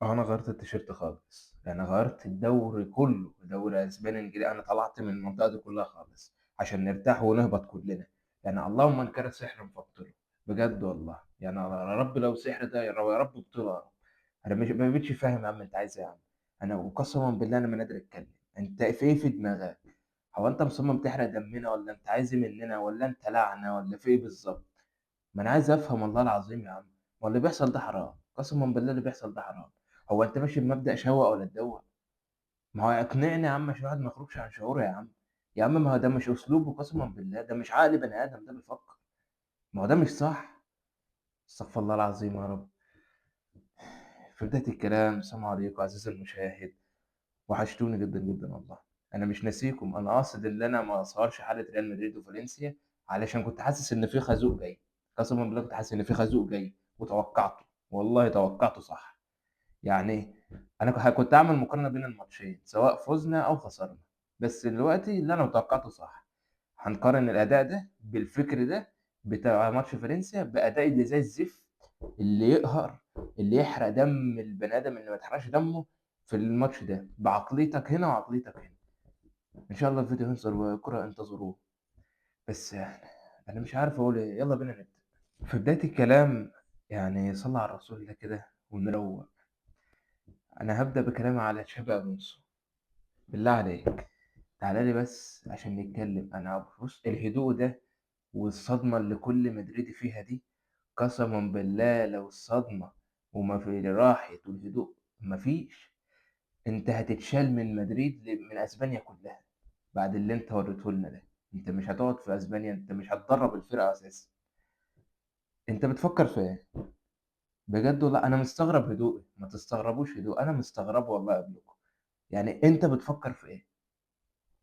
انا غيرت التيشيرت خالص، يعني غيرت الدوري كله، دوري اسباني انجليزي، انا طلعت من المنطقه دي كلها خالص عشان نرتاح ونهبط كلنا. يعني اللهم ان كان سحر مفبطله، بجد والله. يعني يا رب لو سحر ده يا رب بطله يا رب. انا مش ما بقتش فاهم يا عم انت عايز ايه يا عم. انا وقسما بالله انا ما قادر اتكلم. انت في ايه في دماغك؟ هو انت مصمم تحرق دمنا، ولا انت عايز ايه مننا، ولا انت لعنه، ولا في ايه بالظبط؟ ما انا عايز افهم والله العظيم يا عم. ما اللي بيحصل ده حرام، قسما بالله اللي بيحصل ده حرام. هو انت ماشي بمبدأ شوق ولا تدوق؟ ما هو اقنعني يا عم عشان الواحد ما يخرجش عن شعوره يا عم. يا عم ما هو ده مش اسلوبه، قسما بالله ده مش عقل بني ادم ده بيفكر. ما هو ده مش صح. استغفر الله العظيم يا رب. في بداية الكلام، السلام عليكم عزيزي المشاهد. وحشتوني جدا جدا والله. انا مش ناسيكم، انا قاصد ان انا ما اصهرش حالة ريال مدريد وفالنسيا، علشان كنت حاسس ان في خازوق جاي. قسما بالله كنت حاسس ان في خازوق جاي وتوقعته. والله توقعته صح. يعني انا كنت اعمل مقارنه بين الماتشين سواء فزنا او خسرنا. بس دلوقتي اللي انا توقعته صح. هنقارن الاداء ده بالفكر ده بتاع ماتش فالنسيا باداء اللي زي الزفت، اللي يقهر، اللي يحرق دم البني ادم اللي ما يتحرقش دمه في الماتش ده، بعقليتك هنا وعقليتك هنا. ان شاء الله الفيديو ينزل وكرة انتظروه. بس يعني انا مش عارف اقول ايه، يلا بينا نبدا. في بدايه الكلام، يعني صلى على الرسول الله كده ونروق. انا هبدا بكلامي على تشابي الونسو. بالله عليك تعالى لي بس عشان نتكلم. انا بص الهدوء ده والصدمه اللي كل مدريدي فيها دي، قسما بالله لو الصدمه وما في راحت والهدوء مفيش، انت هتتشال من مدريد من اسبانيا كلها. بعد اللي انت وريته لنا ده، انت مش هتقعد في اسبانيا، انت مش هتدرب الفرقه اساسا. انت بتفكر في ايه؟ بجد والله انا مستغرب هدوء، ما تستغربوش هدوء، انا مستغرب والله قبلكم. يعني انت بتفكر في ايه؟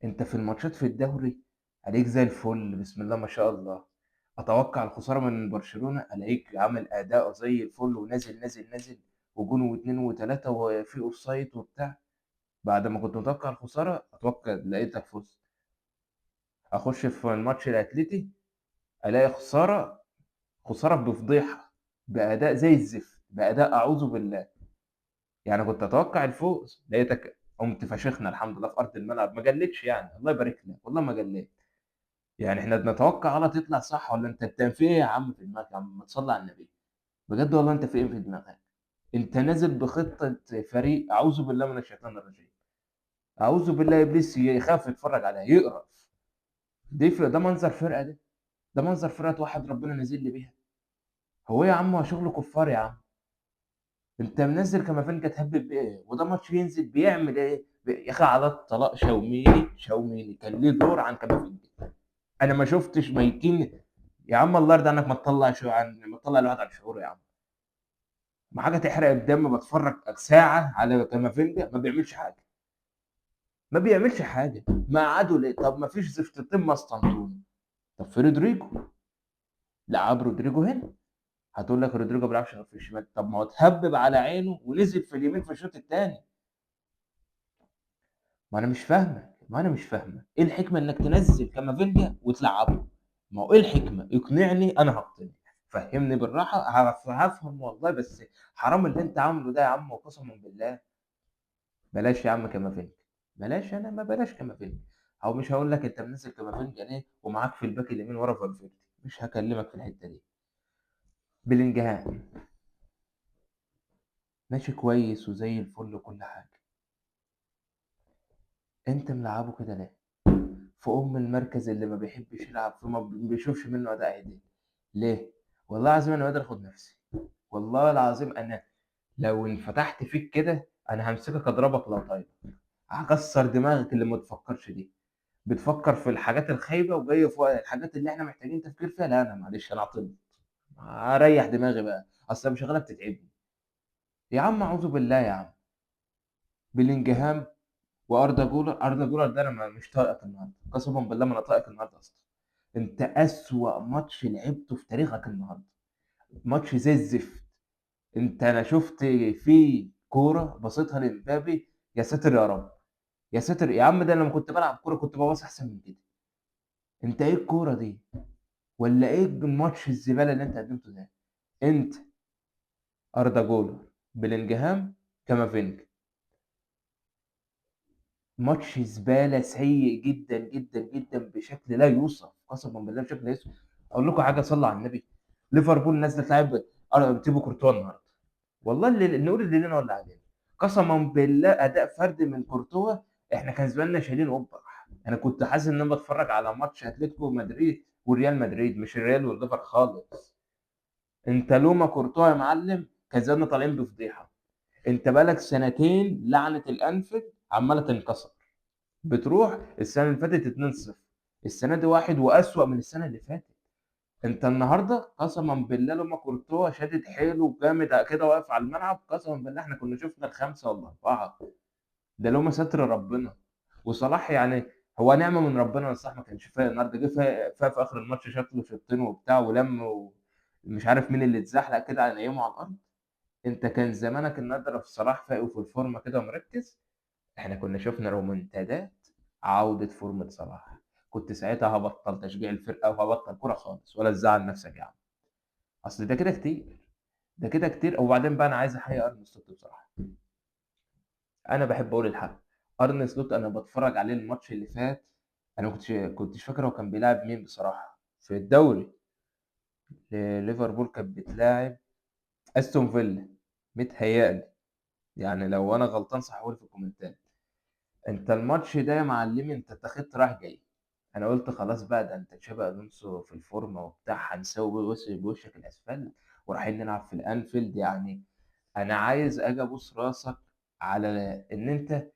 انت في الماتشات في الدوري عليك زي الفل، بسم الله ما شاء الله. اتوقع الخساره من برشلونه، الاقيك عامل اداء زي الفل ونازل نازل نازل، وجون واثنين وثلاثه وفي اوفسايد وبتاع. بعد ما كنت متوقع الخساره اتوقع لقيتك فزت. اخش في الماتش الاتليتي الاقي خساره، خساره بفضيحه، باداء زي الزفت، باداء اعوذ بالله. يعني كنت اتوقع الفوز لقيتك قمت فشخنا الحمد لله في ارض الملعب، ما جلتش يعني، الله يبارك لك والله ما جليت. يعني احنا بنتوقع غلط يطلع صح، ولا انت في ايه يا عم في دماغك يا عم، ما تصلي على النبي. بجد والله انت في ايه في دماغك؟ انت نازل بخطه فريق اعوذ بالله من الشيطان الرجيم. اعوذ بالله ابليس يخاف يتفرج عليها يقرف. ده منظر فرقه ده. ده منظر فرقه واحد ربنا نزل لي بيها. هو إيه يا عم، هو شغل كفار يا عم. انت منزل كامافينجا تهبب بايه، وده ماتش ينزل بيعمل ايه يا اخي على الطلاق. شاوميني كان ليه دور عن كامافينجا. انا ما شفتش ميتين. يا عم الله يرضى عنك، ما تطلع شو عن ما تطلع الواحد عن شعوره يا عم. ما حاجه تحرق الدم، بتفرج ساعه على كامافينجا ما بيعملش حاجه. ما بيعملش حاجه، ما قعدوا ليه؟ طب ما فيش زفتين مستنطون. طب في رودريجو، لعب رودريجو هنا. هتقول لك رودريجو ما بيلعبش غير في الشمال، طب ما هو اتهبب على عينه ونزل في اليمين في الشوط الثاني. ما انا مش فاهمك ايه الحكمه انك تنزل كامافينجا وتلعبه. ما هو ايه الحكمه؟ اقنعني انا هقتنع. فهمني بالراحه هفهم والله. بس حرام اللي انت عامله ده يا عم، وقسما بالله. بلاش يا عم كامافينجا. بلاش، انا ما بلاش كامافينجا. او مش هقول لك انت منزل كامافينجا ليه ومعاك في الباك اليمين ورا فالفيردي. مش هكلمك في الحته دي. بلينجهام ماشي كويس وزي الفل وكل حاجه. انت ملعبه كده ليه؟ في المركز اللي ما بيحبش يلعب فيه، ما بيشوفش منه اداء عادي. ليه؟ والله العظيم انا قادر اخد نفسي. والله العظيم انا لو انفتحت فيك كده انا همسكك اضربك لو طايق. هكسر دماغك اللي ما تفكرش دي. بتفكر في الحاجات الخايبه وجايه فوق الحاجات اللي احنا محتاجين تفكير فيها. لا انا معلش انا عطلت. اريح دماغي بقى، اصل مش شغاله بتتعبني. يا عم اعوذ بالله يا عم. بلينجهام واردا جولر ده انا مش طايقك النهارده، قسما بالله ما انا طايقك النهارده اصلا. انت اسوأ ماتش لعبته في تاريخك النهارده. ماتش زي الزفت. انا شفت فيه كوره بصيتها لمبابي. يا ساتر يا رب. يا ساتر يا عم، ده أنا لما كنت بلعب كوره كنت بباص احسن من كده. انت ايه الكوره دي؟ ولا ايه الماتش الزباله اللي انت قدمته ده؟ انت اردا جولر، بلينجهام، كامافينجا. ماتش زبالة سيء جدًا، جدًا، جدًا بشكل لا يوصف، قسمًا بالله بشكل لا يوصف. أقول لكم حاجة صلّوا على النبي، ليفربول نازلة تلاعب تيبو كورتوا النهارده، والله اللي نقول اللي لينا واللي علينا. قسمًا بالله أداء فردي من كورتوا، إحنا كان زماننا شايلين قُبّة. أنا كنت حاسس إن أنا باتفرّج على ماتش أتلتيكو مدريد وريال مدريد، مش الريال والليفر خالص. أنت لولا كورتوا يا معلم كان زماننا طالعين بفضيحة. أنت بقى لك سنتين لعنة الأنفيلد عمّالة تنكسر. بتروح السنة اللي فاتت 2-0، السنة دي 1 وأسوأ من السنة اللي فاتت. أنت النهارده قسمًا بالله لولا كورتوا شادد حيله جامد كده واقف على الملعب، قسمًا بالله إحنا كنا شُفنا ال5 والّا 4. ده لولا ستر ربنا. وصلاح يعني هو نعمة من ربنا إن صلاح ما كانش فايق النهارده، جه فايق في آخر الماتش شاط له شوطين وبتاع ولَم ومش عارف مين اللي اتزحلق كده نيّمه على الأرض. أنت كان زمانك النهارده لو صلاح فايق وفي الفورمة كده ومركّز، إحنا كنا شُفنا رومنتادات عودة فورمة صلاح. كنت ساعتها هابطّل تشجيع الفرقة وهابطّل كورة خالص، ولا تزعّل نَفْسك يا عم. أصل ده كده كتير، ده كده كتير. وبعدين بقى أنا عايز أحيي أرن سلوت بصراحة. أنا باحب أقول الحق. أرن سلوت أنا باتفرّج عليه الماتش اللي فات، أنا ما كنتش فاكر هو كان بيلاعب مين بصراحة، في الدوري. ليفربول كانت بتلاعب أستون فيلا متهيأ لي، يعني لو أنا غلطان صححوا لي في الكومنتات. أنت الماتش ده يا معلمي أنت اتّاخدت رايح جاي. أنا قُلت خلاص بقى ده أنت تشابي ألونسو في الفورمة وبتاع هنساوي بوشّك الأسفلت ورايحين نلعب في الأنفيلد. يعني أنا عايز آجي أبوس راسك على إن أنت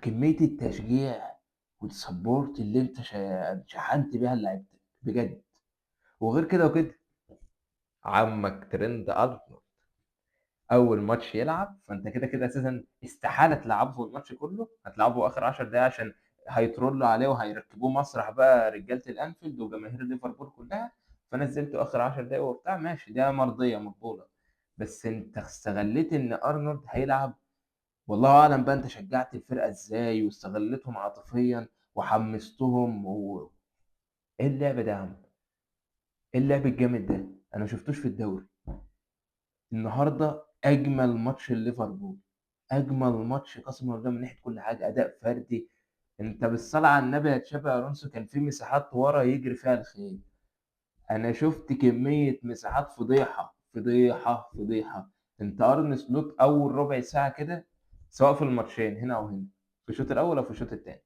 كمية التشجيع والsupport اللي أنت شحنت بيها لعيبتك بجد. وغير كده وكده، عمك ترند أرنولد أول ماتش يلعب، فأنت كده أساسًا استحالة تلعبه في الماتش كله، هتلعبه آخر 10 دقايق عشان هيترولوا عليه وهيركبوه مسرح بقى رجالة الأنفيلد وجماهير ليفربول كلها. فنزلته آخر 10 دقايق وبتاع ماشي، دي مرضية مقبولة. بس أنت استغليت إن أرنولد هيلعب، والله أعلم بقى أنت شجعت الفرقة إزاي واستغليتهم عاطفيًا وحمستهم إيه اللعب ده يا عم؟ إيه اللعب الجامد ده؟ أنا ما شفتوش في الدوري. النهارده أجمل ماتش لليفربول، أجمل ماتش قسمًا بالله من ناحية كل حاجة، أداء فردي. أنت بالصلاة على النبي يا تشابي ألونسو كان في مساحات ورا يجري فيها الخيل. أنا شُفت كمية مساحات فضيحة، فضيحة، فضيحة. أنت أرن سلوت أول ربع ساعة كده سواء في الماتشين هنا أو هنا، في الشوط الأول أو في الشوط التاني،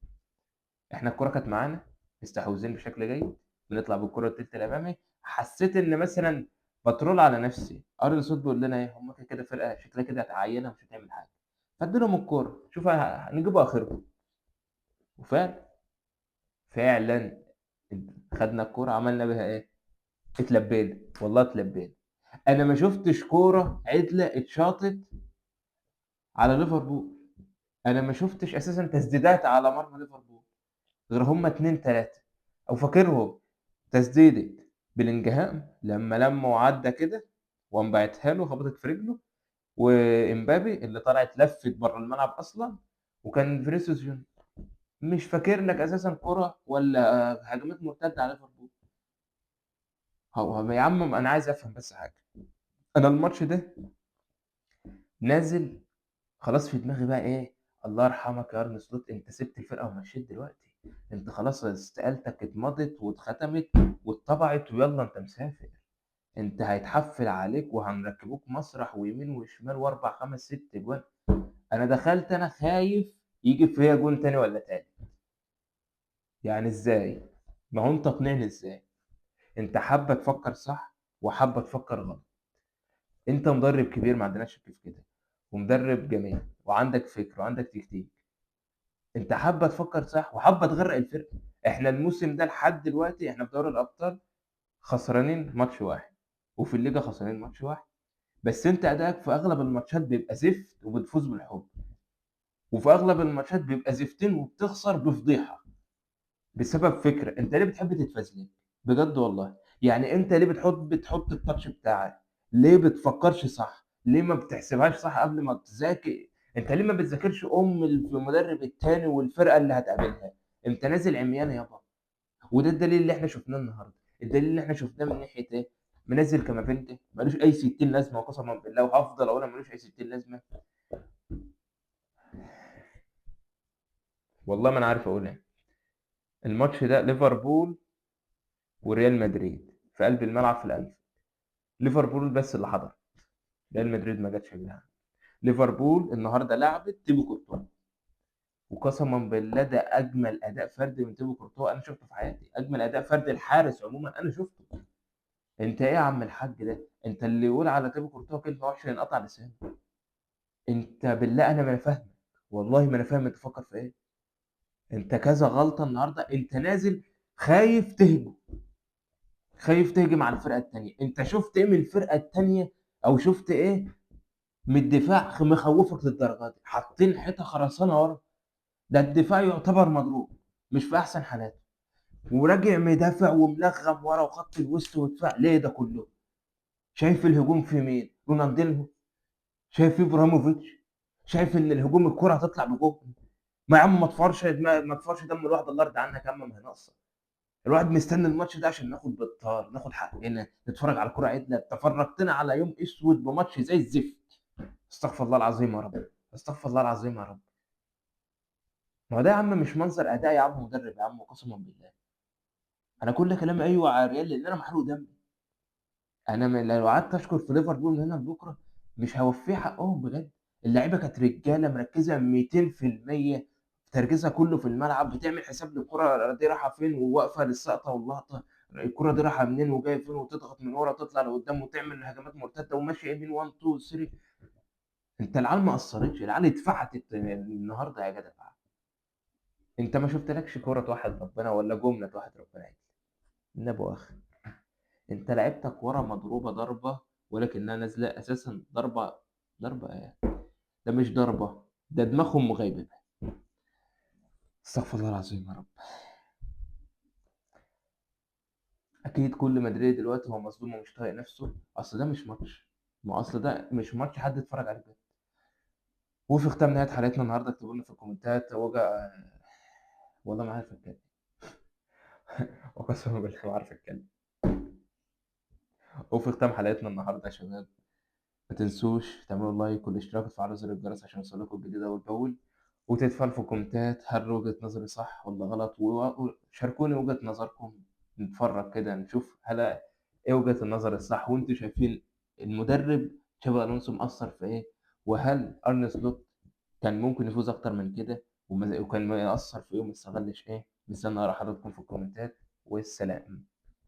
إحنا الكورة كانت معانا، مستحوذين بشكل جيد، بنطلع بالكورة التلت الأمامي. حسيت إن مثلًا باترول على نفسي. أرن سلوت بيقول لنا إيه، هم كده فرقة شكلها كده هتعيّنة ومش هتعمل حاجة، فادّوا لهم الكورة، شوف هنجيبوا آخرهم. وفعلًا، فعلًا خدنا الكورة عملنا بيها إيه، اتلبينا، والله اتلبينا. أنا ما شُفتش كورة عدلة اتشاطت على ليفربول. أنا ما شُفتش أساسًا تسديدات على مرمى ليفربول غير هم 2، 3. أو فاكرهم تسديدة بلينجهام لمّا لَم وعدّى كده وقام باعتها له خبطت في رجله، وإمبابي اللي طلعت لفِّت برّه الملعب أصلًا، وكان فينيسيوس جونيور. مش فاكر لك أساسًا كورة والّا هجمات مرتدة على ليفربول. هو يا عم أنا عايز أفهم بس حاجة. أنا الماتش ده نازل خلاص في دماغي بقى إيه، الله يرحمك يا أرن سلوت أنت سِبت الفرقة ومشيت دلوقتي. أنت خلاص استقالتك اتمضت واتختمت واتطبعت ويالّا أنت مسافر. أنت هيتحفّل عليك وهنركّبوك مسرح ويمين وشمال و4، 5، 6 أجوان. أنا دخلت أنا خايف ييجي فيّا جون تاني والّا تالت. يعني إزاي؟ ما هو أنت اقنعني إزاي؟ أنت حابّة تفكّر صح وحابّة تفكّر غلط. أنت مدرب كبير ما عندناش شك في كده، ومدرب جميل وعندك فكر وعندك تكتيك. أنت حابة تفكّر صح وحابة تغرّق الفرقة. إحنا الموسم ده لحد دلوقتي إحنا في دوري الأبطال خسرانين ماتش واحد، وفي الليجا خسرانين ماتش واحد. بس أنت أدائك في أغلب الماتشات بيبقى زفت وبتفوز بالحب، وفي أغلب الماتشات بيبقى زفتين وبتخسر بفضيحة. بسبب فكرة، أنت ليه بتحب تتفزلك؟ بجد والله. يعني أنت ليه بتحط الtouch بتاعك؟ ليه بتفكّرش صح؟ ليه ما بتحسبهاش صح قبل ما تذاكر؟ أنت ليه ما بتذاكرش المدرب التاني والفرقة اللي هتقابلها؟ أنت نازل عميان يابا. وده الدليل اللي إحنا شُفناه النهارده. الدليل اللي إحنا شُفناه من ناحية إيه، منزّل كامافينجا ما لوش أي ستين لازمة وقسمًا بالله وهافضل أقولها ما لوش أي ستين لازمة. والله ما أنا عارف أقول إيه. الماتش ده ليفربول وريال مدريد في قلب الملعب في الأنفيلد. ليفربول بس اللي حضر، ريال مدريد ما جاتش يا جدعان. ليفربول النهارده لعبت تيبو كورتوا، وقسما بالله ده اجمل اداء فردي من تيبو كورتوا انا شفته في حياتي، اجمل اداء فردي الحارس عموما انا شفته. انت ايه يا عم الحاج ده؟ انت اللي يقول على تيبو كورتوا كلمه وحشه ينقطع لسانه. انت بالله انا ما أنا فاهمك، والله ما انا فاهم انت تفكر في ايه. انت كذا غلطه النهارده، انت نازل خايف تهجم، خايف تهجم على الفرقه الثانيه. انت شفت ايه من الفرقه الثانيه؟ او شفت ايه من الدفاع مخوفك للدرجه دي؟ حاطين حيطه خرسانه ورا، ده الدفاع يعتبر مضروب، مش في احسن حالاته، وراجع مدافع وملغم ورا وخط الوسط ودفاع. ليه ده كله؟ شايف الهجوم في مين؟ رونالدينهو؟ شايف ابراهيموفيتش؟ شايف ان الهجوم الكره هتطلع بجول؟ ما يا عم ما تفرش دم الواحد، الله يرضى عنك يا عم، ما هي ناقصه. الواحد مستني الماتش ده عشان ناخد بالطار، ناخد حقنا، نتفرج على كرة عدله. تفرجتنا على يوم اسود بماتش زي الزفت. استغفر الله العظيم يا رب، استغفر الله العظيم يا رب. ما هو ده يا عم مش منظر اداء يا عم مدرب يا عم، قسما بالله. انا كل كلامي ايوه على الريال لان انا محروق دم. انا لو قعدت اشكر في ليفربول من هنا لبكره مش هوفيه حقهم بجد. اللعيبه كانت رجاله مركزه 200%، تركيزها كله في الملعب، بتعمل حساب للكره دي رايحه فين وواقفه للسقطه واللقطه، الكره دي رايحه منين وجايه فين، وتضغط من ورا تطلع لقدام وتعمل هجمات مرتده وماشيه يمين 1 2 3. انت العيال ما قصرتش، العيال اتفحتت النهارده يا جدع. انت ما شفتلكش كوره توحد ربنا ولا جمله توحد ربنا عادي. النبي اخ، انت لعبتك ورا مضروبه ضربه ولكنها نازله اساسا ضربه. ضربه ايه؟ ده مش ضربه، ده دماغهم مغيبه. استغفر الله العظيم يا رب. اكيد كل مدريد دلوقتي هو مصدوم ومش طايق نفسه، اصل ده مش ماتش، ما اصل ده مش ماتش حد يتفرج عليه بجد. وفي ختام نهايه حلقتنا النهارده اكتبوا لنا في الكومنتات وجا. والله ما عارف اتكلم. وقسما بالله ما عارف اتكلم. وفي ختام حلقتنا النهارده يا شباب، ما تنسوش تعملوا لايك والاشتراك وتفعلوا زر الجرس عشان يوصلكوا الجديد أول بأول، وتتفاعلوا في الكومنتات هل وجهة نظري صح ولا غلط، وشاركوني وجهة نظركم. نتفرج كده نشوف هل ايه وجهة النظر الصح، وانتوا شايفين المدرب تشابي ألونسو مأثر في ايه، وهل أرن سلوت كان ممكن يفوز أكتر من كده، وكان مأثر في ايه وما استغلش ايه. مستني أقرأ حضراتكم في الكومنتات، والسلام.